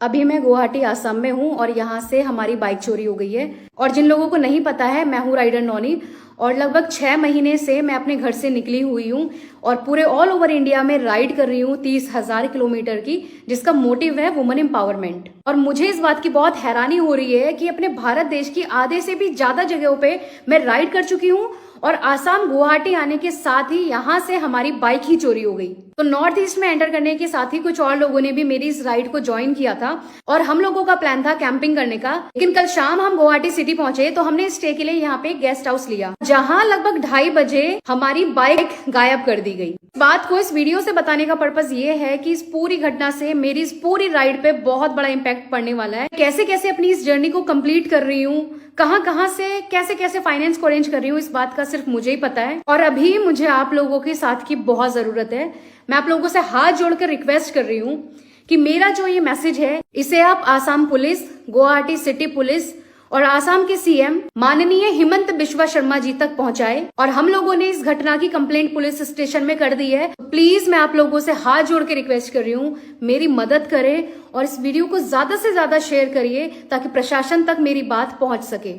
अभी मैं गुवाहाटी आसाम में हूँ और यहाँ से हमारी बाइक चोरी हो गई है। और जिन लोगों को नहीं पता है, मैं हूँ राइडर नौनी और लगभग 6 महीने से मैं अपने घर से निकली हुई हूँ और पूरे ऑल ओवर इंडिया में राइड कर रही हूँ 30,000 किलोमीटर की, जिसका मोटिव है वुमेन एम्पावरमेंट। और मुझे इस बात की बहुत हैरानी हो रही है कि अपने भारत देश की आधे से भी ज्यादा जगहों पे मैं राइड कर चुकी हूँ और आसाम गुवाहाटी आने के साथ ही यहाँ से हमारी बाइक ही चोरी हो गई। तो नॉर्थ ईस्ट में एंटर करने के साथ ही कुछ और लोगों ने भी मेरी इस राइड को ज्वाइन किया था और हम लोगों का प्लान था कैंपिंग करने का। लेकिन कल शाम हम गुवाहाटी सिटी पहुंचे तो हमने स्टे के लिए यहाँ पे गेस्ट हाउस लिया, जहाँ लगभग 2:30 बजे हमारी बाइक गायब कर दी गई। बात को इस वीडियो से बताने का पर्पस ये है कि इस पूरी घटना से मेरी इस पूरी राइड पे बहुत बड़ा इम्पैक्ट पड़ने वाला है। कैसे कैसे अपनी इस जर्नी को कंप्लीट कर रही हूँ, कहां से कैसे कैसे फाइनेंस को अरेंज कर रही हूँ, इस बात का सिर्फ मुझे ही पता है। और अभी मुझे आप लोगों के साथ की बहुत जरूरत है। मैं आप लोगों से हाथ जोड़कर रिक्वेस्ट कर रही हूँ कि मेरा जो ये मैसेज है इसे आप Assam police, Guwahati city police और आसाम के सीएम माननीय हिमंत बिश्वा शर्मा जी तक पहुंचाए। और हम लोगों ने इस घटना की कंप्लेंट पुलिस स्टेशन में कर दी है। तो प्लीज मैं आप लोगों से हाथ जोड़ के रिक्वेस्ट कर रही हूँ, मेरी मदद करें और इस वीडियो को ज्यादा से ज्यादा शेयर करिए ताकि प्रशासन तक मेरी बात पहुंच सके।